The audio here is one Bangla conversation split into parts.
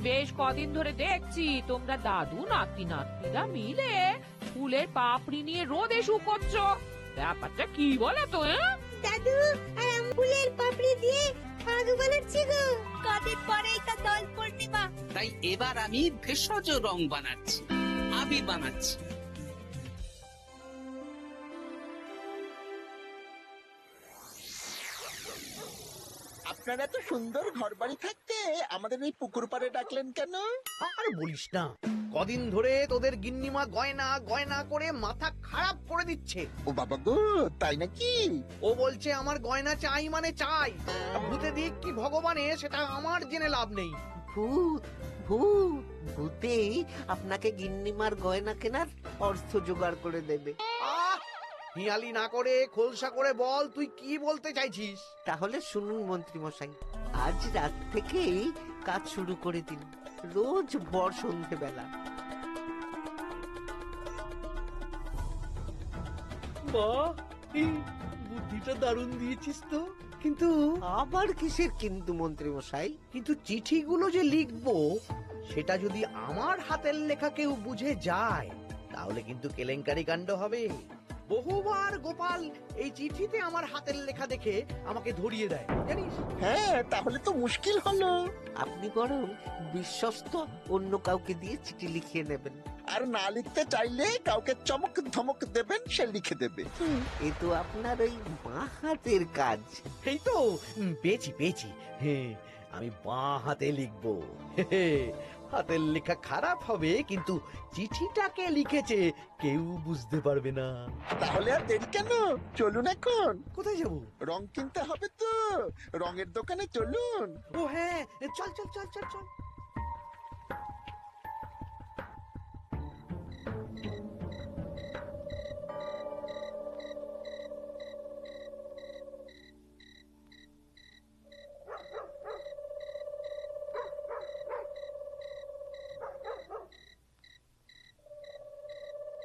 বেশ কদিন ধরে দেখছি তোমরা দাদু নাতি নাতনিরা মিলে ফুলের পাপড়ি নিয়ে রোদে শুকোচ্ছ। ব্যাপারটা কি বলো তো? দাদু আর আমি ফুলের পাপড়ি দিয়ে আগুন বানাচ্ছি গো। কদিন পরেই তো দোল পূর্ণিমা। তাই এবার আমি ভেষজ রং বানাচ্ছি, আবির বানাচ্ছি। আপনারা তো সুন্দর ঘর বাড়ি থাকতে আমাদের এই পুকুর পাড়ে ডাকলেন কেন? আর বলিস না, কদিন ধরে তোদের গিন্নিমা গয়না গয়না করে মাথা খারাপ করে দিচ্ছে। ও বাবা গো, তাই নাকি? ও বলছে আমার গয়না চাই মানে চাই। ভূতে দিক কি ভগবানে সেটা আমার জেনে লাভ নেই। ভূত ভূত ভূতেই আপনাকে গিন্নিমার গয়না কেনার অর্থ জোগাড় করে দেবে। আহ, হিয়ালি না করে খোলসা করে বল তুই কি বলতে চাইছিস। তাহলে শুনুন মন্ত্রী মশাই, আজ রাত থেকেই কাজ শুরু করে দিন, রোজ ভর সন্ধেবেলা। বাহ, এই বুদ্ধিটা দারুণ দিয়েছিস তো। কিন্তু আবার কিসের কিন্তু মন্ত্রী মশাই? কিন্তু চিঠিগুলো যে লিখবো সেটা যদি আমার হাতের লেখা কেউ বুঝে যায় তাহলে কিন্তু কেলেঙ্কারি কাণ্ড হবে। বহুবার গোপাল এই চিঠিতে আমার হাতের লেখা দেখে আমাকে ধরিয়ে দেয় জানিস। হ্যাঁ, তাহলে তো মুশকিল হলো। আপনি বরং বিশ্বস্ত অন্য কাউকে দিয়ে চিঠি লিখিয়ে নেবেন। আর না লিখতে চাইলে কাউকে চমক ধমক দেবেন, সে লিখে দেবে। এ তো আপনার ওই বাঁ হাতের কাজ। এই তো পেয়েছি পেয়েছি। হ্যাঁ, আমি বাঁ হাতে লিখবো। হে, হাতের লেখা খারাপ হবে কিন্তু চিঠিটাকে লিখেছে কেউ বুঝতে পারবে না। তাহলে আর দেরি কেন, চলুন এখন। কোথায় যাবো? রং কিনতে হবে তো, রঙের দোকানে চলুন। ও হ্যাঁ, চল চল চল চল চল।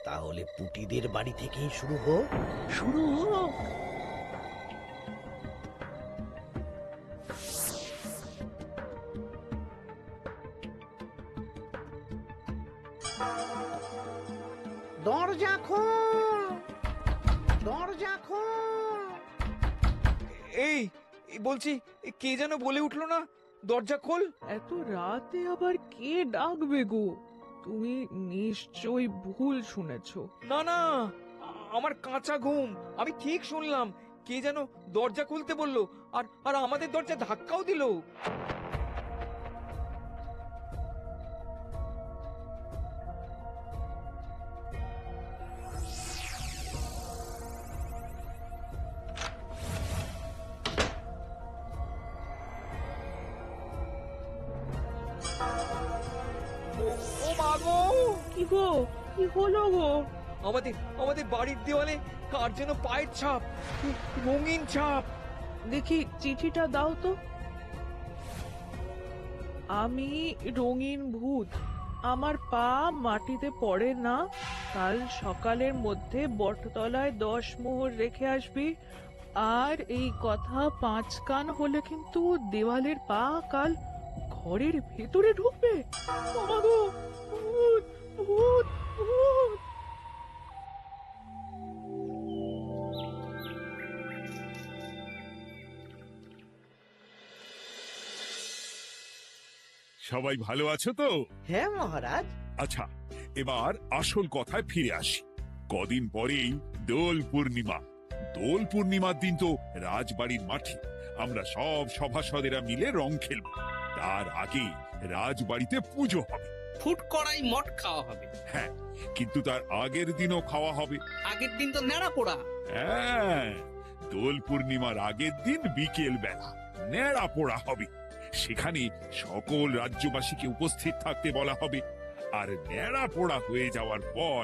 তাহলে পুটিদের বাড়ি থেকেই শুরু হোক। শুরু হোক। দরজা খোল, দরজা খোল। এই বলছি, কে যেন বলে উঠলো না, দরজা খোল। এত রাতে আবার কে ডাকবে গো? তুমি নিশ্চয়ই ভুল শুনেছো। না না, আমার কাঁচা ঘুম, আমি ঠিক শুনলাম। কে যেন দরজা খুলতে বললো, আর আর আমাদের দরজা ধাক্কাও দিল। ও মা গো! কি গো, কি হলো গো? আমাদের আমাদের বাড়ির দেওয়ালে কার যেন পায়ের ছাপ, রঙিন ছাপ। দেখি চিঠিটা দাও তো। আমি রঙিন ভূত, আমার পা মাটিতে পড়ে না। কাল সকালের মধ্যে বটতলায় 10 মোহর রেখে আসবি। আর এই কথা 5 কান হলে কিন্তু দেওয়ালের পা কাল ঘরের ভেতরে ঢুকবে। ও মা গো, ভূত ভূত ভূত! সবাই ভালো আছো তো? হ্যাঁ মহারাজ। আচ্ছা, এবার আসল কথায় ফিরে আসি। কদিন পরেই দোল পূর্ণিমা। দোল পূর্ণিমার দিন তো রাজবাড়ির মাঠে আমরা সব সভাসদেরা মিলে রং খেলব। তার আগে রাজবাড়িতে পুজো হবে। ফুট কড়াই মট খাওয়া হবে। হ্যাঁ, কিন্তু তার আগের দিনও খাওয়া হবে। আগের দিন তো নেড়া পোড়া। হ্যাঁ, দোল পূর্ণিমার আগের দিন বিকেল বেলা নেড়া পোড়া হবে। সেখানে সকল রাজ্যবাসীকে উপস্থিত থাকতে বলা হবে। আর নেড়া পোড়া হয়ে যাওয়ার পর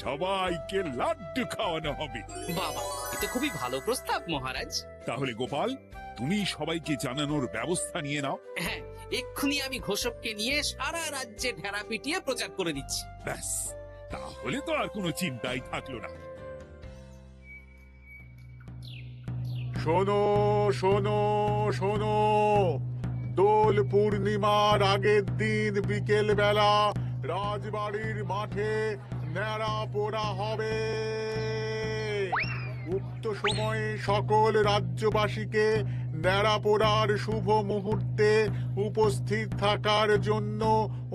সবাইকে লাড্ডু খাওয়ানো হবে। বাবা, এটা খুবই ভালো প্রস্তাব মহারাজ। তাহলে গোপাল, তুমি সবাইকে জানানোর ব্যবস্থা নিয়ে নাও। হ্যাঁ, এক্ষুনি আমি ঘোষককে নিয়ে সারা রাজ্যে ঢেরা পিটিয়ে প্রচার করে দিচ্ছি। ব্যাস, তাহলে তো আর কোনো চিন্তাই থাকলো না। শোনো শোনো শোনো, দোল পূর্ণিমার আগের দিন বিকেল বেলা রাজবাড়ির মাঠে ন্যাড়া পোড়া হবে। উক্ত সময়ে সকল রাজ্যবাসীকে ন্যাড়া পোড়ার শুভ মুহূর্তে উপস্থিত থাকার জন্য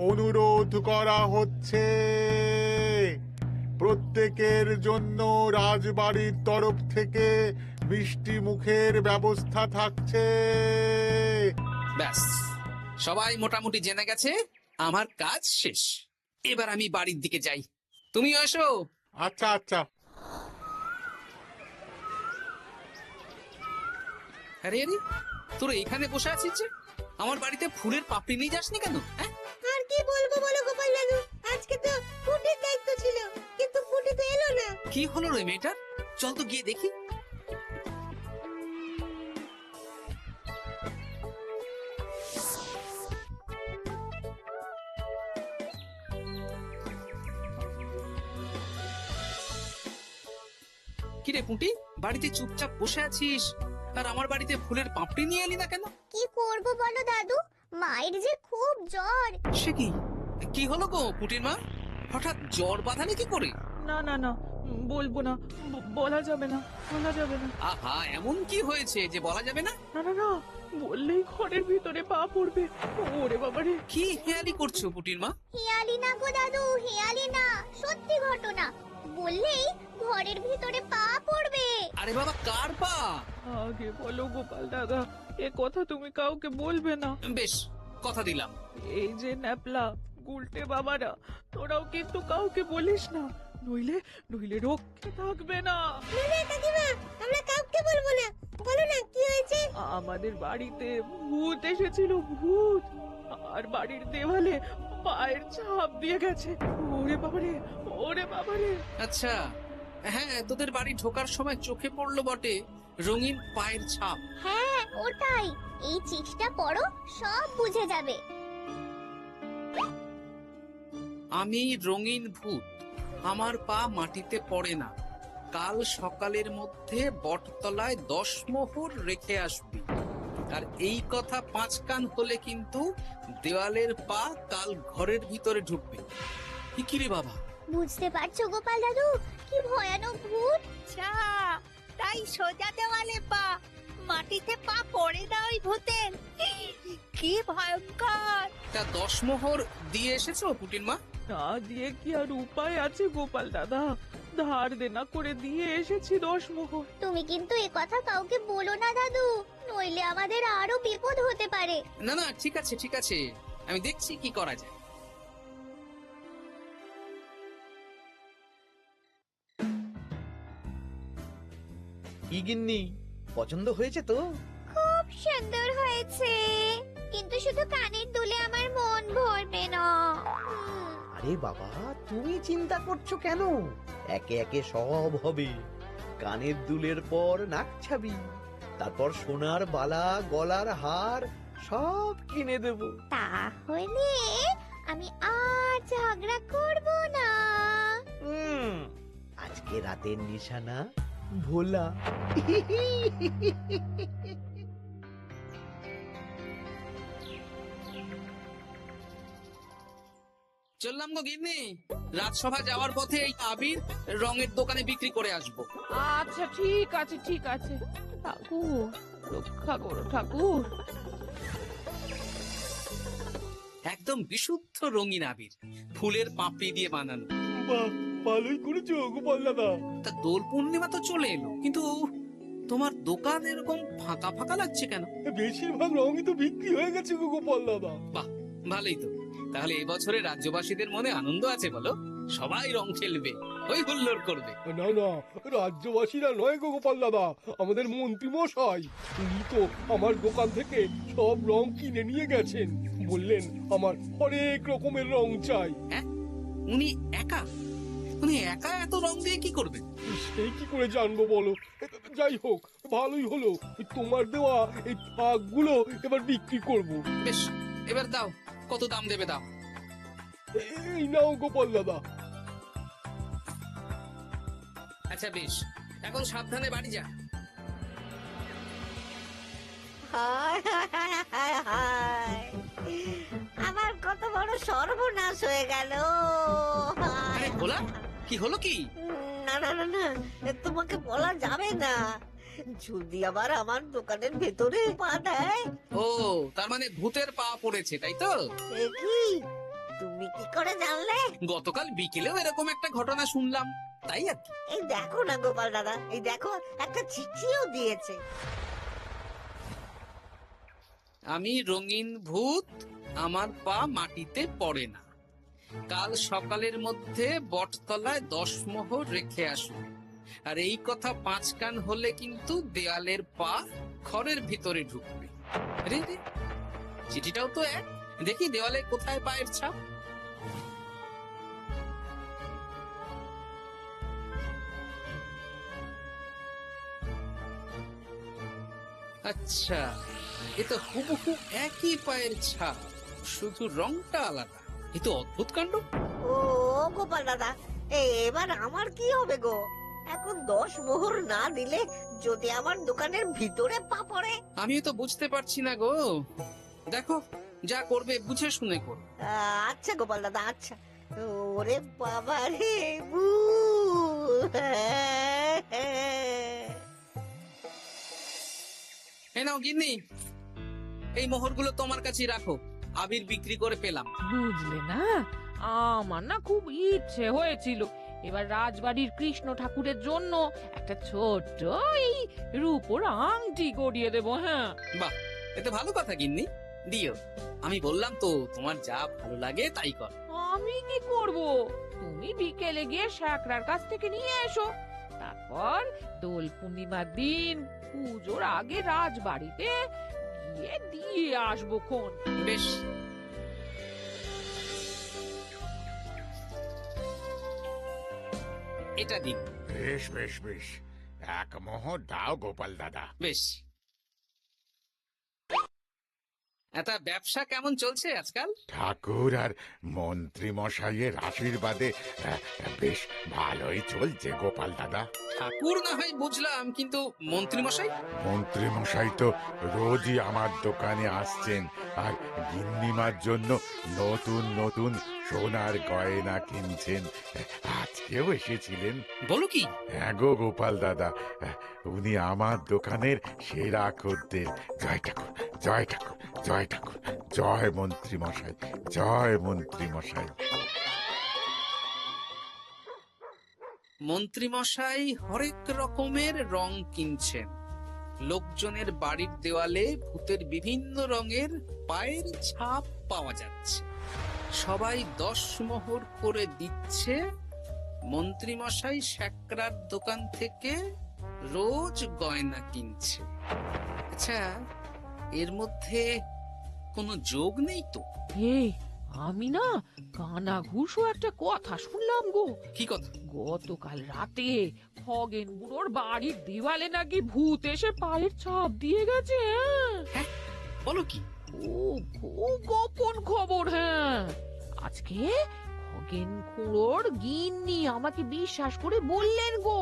অনুরোধ করা হচ্ছে। প্রত্যেকের জন্য রাজবাড়ির তরফ থেকে মিষ্টি মুখের ব্যবস্থা থাকছে। ব্যাস, সবাই মোটামুটি জেনে গেছে আমার কাজ শেষ। এবার আমি বাড়ির দিকে যাই, তুমিও এসো। আচ্ছা আচ্ছা। আরে আরে, তোরা এখানে বসে আছিস যে? আমার বাড়িতে ফুলের পাপড়ি নিয়ে যাসনি কেন? হ্যাঁ, আর কি বলবো বলো গোপাল দাদু, আজকে তো ফুটির দায়িত্ব ছিল, কিন্তু ফুটি তো এলো না। কি হলো রে মেয়েটার? চল তো গিয়ে দেখি। কিরে পুঁটি, বাড়িতে চুপচাপ বসে আছিস আর আমার বাড়িতে ফুলের পাপড়ি নিয়ে এলি না কেন? কি করব বলো দাদু, মায়ের যে খুব জ্বর। সে কি, কি হলো গো পুঁটির মা? হঠাৎ জ্বর বাঁধালে কি করে? না না না, বলবো না, বলা যাবে না, বলা যাবে না। আহা, এমন কি হয়েছে যে বলা যাবে না? না না না, বললেই ঘরের ভিতরে পা পড়বে। ওরে বাবারে! কি হেয়ালি করছো পুঁটির মা? হেয়ালি না গো দাদু, হেয়ালি না, সত্যি ঘটনা। বললেই ঘরের ভিতরে পা পড়বে। আরে বাবা, কার পা? আগে বলো গোপাল দাদা, এ কথা তুমি কাউকে বলবে না। বেশ, কথা দিলাম। এই যে ন্যাপলা গুলটে বাবারা, তোরাও কিন্তু কাউকে বলিস না, নইলে নইলে রক্ষে থাকবে না। না কাকিমা, আমরা কাউকে বলবো না। বলো না কি হয়েছে। আমাদের বাড়িতে ভূত এসেছিল, ভূত, আর বাড়ির দেওয়ালে পায়ের ছাপ দিয়ে গেছে। ওরে বাবারে, ওরে বাবারে! আচ্ছা, হ্যাঁ, তোদের বাড়ি ঢোকার সময় চোখে পড়লো বটে রঙিন পায়ের ছাপ। হ্যাঁ ওটাই, এই চিঠিটা পড়ো, সব বুঝে যাবে। আমি রঙিন ভূত, আমার পা মাটিতে পড়ে না। কাল সকালের মধ্যে বটতলায় 10 মোহর রেখে আসবি। আর এই কথা 5 কান হলে কিন্তু দেওয়ালের পা কাল ঘরের ভিতরে ঢুকবে। কি রে বাবা? বুঝতে পারছো গোপাল দাদু, কি ভয়ানক ভূত। তাই সোজা দেওয়ালে পা, মাটিতে পা পড়ে না ওই ভূতের। কি ভয়ঙ্কর! তা 10 মোহর দিয়ে এসেছো পুটির মা? না দিয়ে কি আর উপায় আছে গোপাল দাদা? ধার দেনা করে দিয়ে এসেছি 10 মোহর। তুমি কিন্তু এ কথা কাউকে বলো না দাদু, নইলে আমাদের আরো বিপদ হতে পারে। না না, ঠিক আছে ঠিক আছে, আমি দেখছি কি করা যায়। কি গিন্নি, পছন্দ হয়েছে তো? খুব সুন্দর হয়েছে, কিন্তু শুধু কানের দুলে আমার মন ভরবে না। আরে বাবা, তুমি চিন্তা করছো কেন? একে একে সব হবে। কানের দুলের পর নাক ছাবি, তারপর সোনার বালা, গলার হার সব কিনে দেব। তাহলে আমি আর ঝগড়া করব না। আজকে রাতের নিশানা ভোলা। চললাম গো গিন্নি, রাজসভা যাওয়ার পথে এই আবির রঙের দোকানে বিক্রি করে আসবো। আচ্ছা ঠিক আছে ঠিক আছে। ঠাকুর রক্ষা করো ঠাকুর। একদম বিশুদ্ধ রঙিন আবির, ফুলের পাপড়ি দিয়ে বানানো। বাহ, ভালোই করেছো গোপাল দাদা। তা দোল পূর্ণিমা তো চলে এলো, কিন্তু তোমার দোকান এরকম ফাঁকা ফাঁকা লাগছে কেন? বেশিরভাগ রঙই তো বিক্রি হয়ে গেছে গো গোপাল দাদা। বাহ, ভালোই তো। তাহলে এবছরে রাজ্যবাসীদের মনে আনন্দ আছে বলো? সবাই রং খেলবে, ওই হুল্লোড় করবে। না না, রাজ্যবাসীরা নয় গো গোপাল দাদা, আমাদের মন্ত্রী মশাই, উনি তো আমার দোকান থেকে সব রং কিনে নিয়ে গেছেন। বললেন আমার অনেক রকমের রং চাই। হ্যাঁ, উনি একা? উনি একা এত রং দিয়ে কি করবেন? সেই কি করে জানবো বলো? যাই হোক, ভালোই হলো, তোমার দেওয়া এই ফাঁকগুলো এবার বিক্রি করব। বেশ, এবার দাও, কত দাম দেবে দাও। এই নাও গোপাল দাদা। আচ্ছা বেশ, এখন সাবধানে বাড়ি যা। হায় হায় হায় হায়। আমার কত বড় সর্বনাশ হয়ে গেল। আরে ভোলা, কি হলো কি? না না না না, তোমাকে বলা যাবে না। যদি আবার আমার দোকানের ভেতরে পা দেয়। ও, তার মানে ভূতের পা পড়েছে, তাই তো? এ কি, তুমি কি করে জানলে? গতকাল বিকেলেও এরকম একটা ঘটনা শুনলাম, তাই আর কি। এই দেখো না গোপাল দাদা, এই দেখো একটা চিঠিও দিয়েছে। আমি রঙিন ভূত, আমার পা মাটিতে পড়ে না। কাল সকালের মধ্যে বটতলায় 10 মোহর রেখে আসবে। আর এই কথা 5 কান হলে কিন্তু দেয়ালের পা ঘরের ভিতরে ঢুকবে। রে রে, চিঠিটাও তো এক। দেখি দেওয়ালে কোথায় পায়ের ছাপ। আচ্ছা, এ তো হুবহু একই পায়ের ছাপ, শুধু রংটা আলাদা। এ তো অদ্ভুত কাণ্ড। ও গোপাল দাদা, এবার আমার কি হবে গো? এখন 10 মোহর না দিলে যদি আমার দোকানের ভিতরে পা পড়ে? আমিও তো বুঝতে পারছি না গো। দেখো, যা করবে বুঝে শুনে করো। আচ্ছা গোপাল দাদা, আচ্ছা। ওরে বাবা রে, এই নাও গিন্নি, এই মোহরগুলো তোমার কাছেই রাখো। আবির বিক্রি করে পেলাম। বুঝলে না, আমার না খুব ইচ্ছে হয়েছিল এবার রাজবাড়ির কৃষ্ণ ঠাকুরের জন্য একটা ছোট্ট এই রূপোর আংটি গড়িয়ে দেবো। হ্যাঁ, বাহ, এতে ভালো কথা গিন্নি, দিও। আমি বললাম তো, তোমার যা ভালো লাগে তাই কর। আমি কি করব? তুমি বিকেলে গিয়ে শ্যাকরার কাছ থেকে নিয়ে এসো, তারপর দোল পূর্ণিমার দিন পুজোর আগে রাজবাড়িতে গিয়ে দিয়ে আসবো খন। বেশ, এটা দিন। বেশ বেশ বেশ, 1 মোহর দাও গোপাল দাদা। বেশ। এটা ব্যবসা কেমন চলছে আজকাল? ঠাকুর আর মন্ত্রী মশাইয়ের আশীর্বাদে বেশ ভালোই চলছে গোপাল দাদা। ঠাকুর না হয় বুঝলাম, কিন্তু মন্ত্রী মশাই? মন্ত্রী মশাই তো রোজই আমার দোকানে আসছেন আর গিন্নিমার জন্য নতুন নতুন সোনার গয়না কিনছেন। আজকেও এসেছিলেন। বলো কি? হ্যাঁ গো গোপাল দাদা, উনি আমার দোকানের সেরা খদ্দের। জয় ঠাকুর, জয় ঠাকুর, জয় ঠাকুর, জয় মন্ত্রী মশাই, জয় মন্ত্রী মশাই। মন্ত্রী মশাই হরেক রকমের রং কিনছেন। লোকজনের বাড়ির দেওয়ালে ভূতের বিভিন্ন রঙের পায়ের ছাপ পাওয়া যাচ্ছে। সবাই 10 মোহর করে দিচ্ছে। মন্ত্রী মশাই শ্যাকরার দোকান থেকে রোজ গয়না কিনছে। আচ্ছা, এর মধ্যে কোনো যোগ নেই তো? এই, আমি না কানা ঘুষো একটা কথা শুনলাম গো। কি কথা? গতকাল রাতে খগেন বুড়োর বাড়ির দেওয়ালে নাকি ভূত এসে পায়ের ছাপ দিয়ে গেছে। হ্যাঁ, বলো কি? ও খুব গোপন খবর। হ্যাঁ, আজকে খগেন খুড়োর গিন্নি আমাকে বিশ্বাস করে বললেন গো।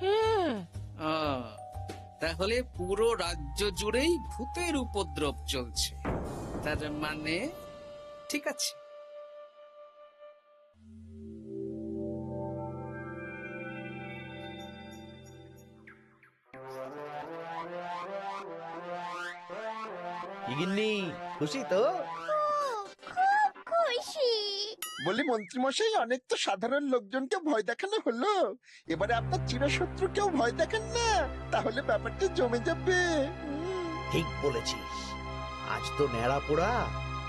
হ্যাঁ, তাহলে পুরো রাজ্য জুড়েই ভূতের উপদ্রব চলছে। তার মানে ঠিক আছে। গিন্নি খুশি তো? খুব খুশি। বলি মন্ত্রী মশাই, অনেক তো সাধারণ লোকজনকে ভয় দেখানো হলো, এবারে আপনার চিরশত্রুকেও ভয় দেখান না, তাহলে ব্যাপারটা জমে যাবে। ঠিক বলেছিস, আজ তো ন্যাড়া পোড়া,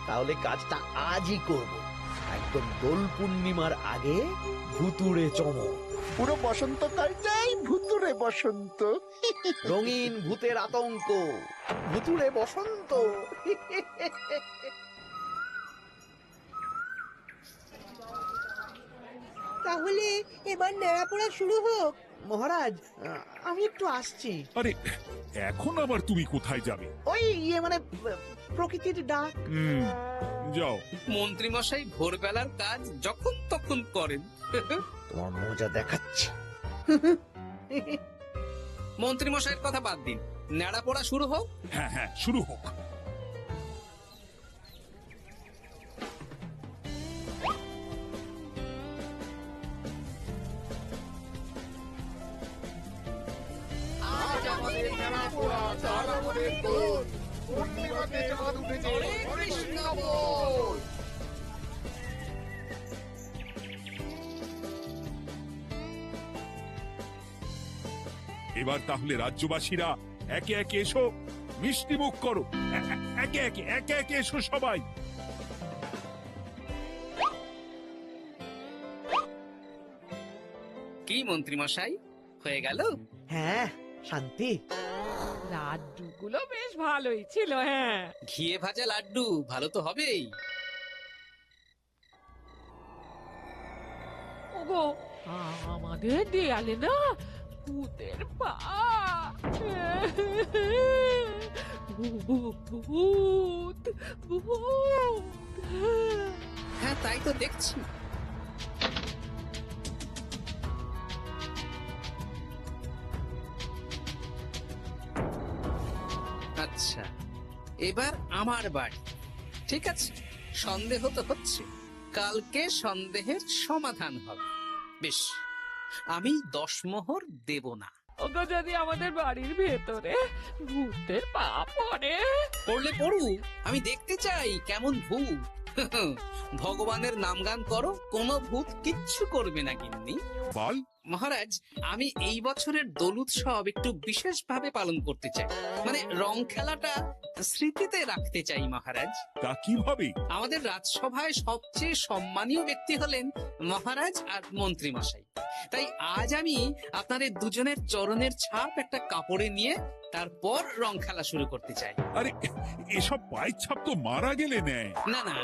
তাহলে কাজটা আজই করব। একদম দোল পূর্ণিমার আগে ভুতুড়ে চমক। পুরো বসন্তকালটাই ভুতুরে বসন্ত। রঙিন ভূতের আতঙ্ক, ভুতুড়ে বসন্ত। তাহলে এবার নেড়াপোড়া শুরু হোক। মহারাজ, আমি একটু আসছি। আরে, এখন আবার তুমি কোথায় যাবে? ওই মানে প্রকৃতির ডাক। যাও। মন্ত্রী মশাই ভোরবেলার কাজ যখন তখন করেন। তোমার মজা দেখাচ্ছি। মন্ত্রী মশাইয়ের কথা বাদ দিন, নেড়া পড়া শুরু হোক। হ্যাঁ হ্যাঁ, শুরু হোক। এবার তাহলে রাজ্যবাসীরা একে একে এসো, মিষ্টি মুখ করো। একে একে এসো সবাই। কি মন্ত্রী মশাই, হয়ে গেল? হ্যাঁ, শান্তি। লাড্ডুগুলো বেশ ভালোই ছিল। হ্যাঁ, ঘিয়ে ভাজা লাড্ডু ভালো তো হবেই। ওগো, আমাদের দেয়ালে না ভূতের পা। ভূত ভূত। হ্যাঁ, তাই তো দেখছি। আচ্ছা, এবার আমার বাড়ি। ঠিক আছে, সন্দেহ তো হচ্ছে, কালকে সন্দেহের সমাধান হবে। বেশ, আমি 10 মোহর দেব না। ওগো, যদি আমাদের বাড়ির ভেতরে ভূতের পা পড়ে? পড়লে পড়ুক, আমি দেখতে চাই কেমন ভূত। ভগবানের নামগান করো, কোনো ভূত কিচ্ছু করবে না। গিন্নি বল। মহারাজ, আমি এই বছরের দোল উৎসব একটু বিশেষভাবে পালন করতে চাই। মানে রং খেলাটা স্মৃতিতে রাখতে চাই মহারাজ। তা কিভাবে? আমাদের রাজসভায় সবচেয়ে সম্মানীয় ব্যক্তি হলেন মহারাজ আর মন্ত্রী মশাই। তাই আজ আমি আপনাদের দুজনের চরণের ছাপ একটা কাপড়ে নিয়ে তারপর রং খেলা শুরু করতে চাই। আরে, এসব পায়ের ছাপ তো মারা গেলে নেয়। না না,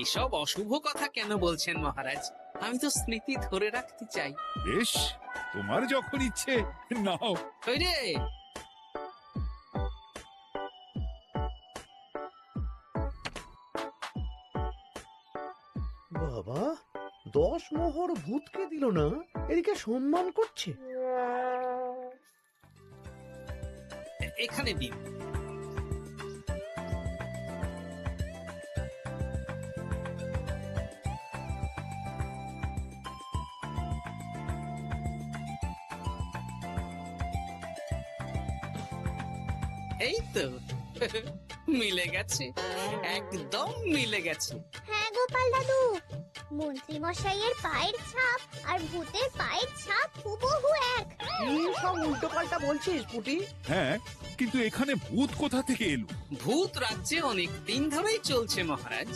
এসব অশুভ কথা কেন বলছেন মহারাজ? আমি তো স্মৃতি ধরে রাখতে চাই। বেশ, তোমার যখন ইচ্ছে নাও। ওই রে, বাবা, 10 মোহর ভূতকে দিল না, এদিকে সম্মান করছে। এখানে দিন। এই তো মিলে গেছে, একদম মিলে গেছে। হ্যাঁ গোপাল দাদু, মন্ত্রী মশাইয়ের পায়ের ছাপ আর ভূতের পায়ের ছাপ হুবহু এক। কি সব উল্টো পাল্টা বলছিস পুটি? হ্যাঁ, কিন্তু এখানে ভূত কোথা থেকে এলো? ভূত রাজ্যে অনেক দিন ধরেই চলছে মহারাজ।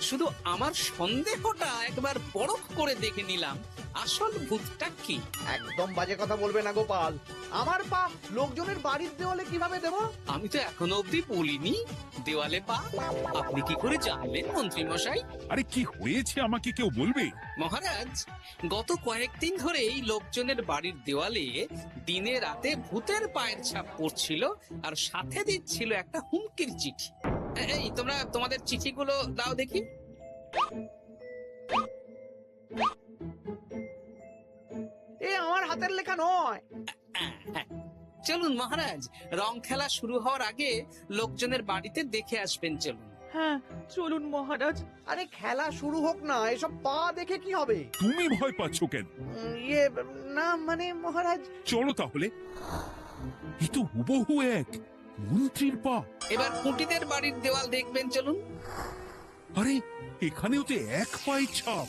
শুধু আমার সন্দেহটা একবার পরখ করে দেখে নিলাম, আসল ভূতটা কি। একদম বাজে কথা বলবে না গোপাল। আমার পা লোকজনের বাড়ির দেওয়ালে কিভাবে দেব? আমি তো এখনো অব্দি বলিনি দেওয়ালে পা। আপনি কি করে জানলেন মন্ত্রী মশাই? আরে, কি হয়েছে আমাকে কেউ বলবে? মহারাজ, গত কয়েকদিন ধরেই লোকজনের বাড়ির দেওয়ালে দিনে রাতে ভূতের পায়ের ছাপ পড়ছিল, আর সাথে দিচ্ছিল একটা হুমকির চিঠি। এই, তোমরা তোমাদের চিঠিগুলো দাও দেখি। এ আমার হাতের লেখা নয়। চলুন মহারাজ, রং খেলা শুরু হওয়ার আগে লোকজনের বাড়িতে দেখে আসবেন। চলুন। হ্যাঁ, চলুন মহারাজ। আরে খেলা শুরু হোক না, এসব পা দেখে কি হবে? তুমি ভয় পাচ্ছ কেন? ইয়ে, না মানে মহারাজ। চলো তাহলে। এ তো হুবহু এক মন্ত্রীর পা। এবার পুঁটিদের বাড়ির দেওয়াল দেখবেন। চলুন। আরে, এখানেও তো এক পায়ের ছাপ,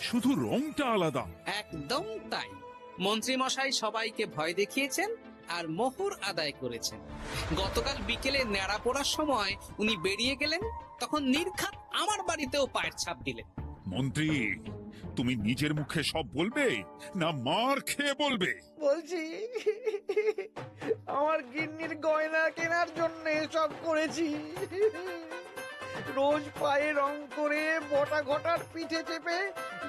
শুধু রংটা আলাদা। একদম তাই। মন্ত্রী মশাই সবাইকে ভয় দেখিয়েছেন আর মোহর আদায় করেছেন। গতকাল বিকেলে নেড়া পড়ার সময় উনি বেরিয়ে গেলেন, তখন নির্ঘাত আমার বাড়িতেও পায়ের ছাপ দিলেন। মন্ত্রী, তুমি নিজের মুখে সব বলবে না মার খেয়ে বলবে? বলছি, আমার গিন্নির গয়না কেনার জন্য সব করেছি। রোজ পায়ে রং করে বটা ঘটার পিঠে চেপে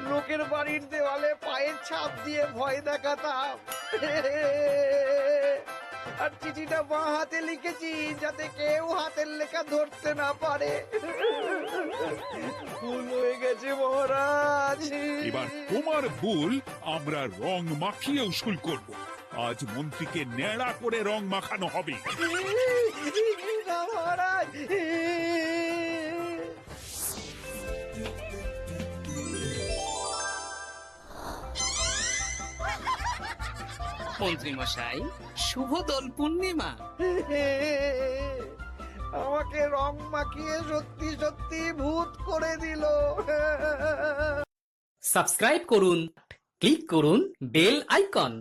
লোকের বাড়ির দেওয়ালে পায়ের ছাপ দিয়ে ভয় দেখাতাম। আর চিঠিটা বাঁ হাতে লিখেছি যাতে কেউ হাতের লেখা ধরতে না পারে। ভুল হয়ে গেছে মহারাজ। এবার তোমার ভুল আমরা রং মাখিয়ে উসুল করব। আজ মন্ত্রীকে ন্যাড়া করে রং মাখানো হবে। না মহারাজ, মন্ত্রী মশাই, শুভ দোল পূর্ণিমা। আমাকে রং মাখিয়ে সত্যি সত্যি ভূত করে দিল। সাবস্ক্রাইব করুন, ক্লিক করুন বেল আইকন।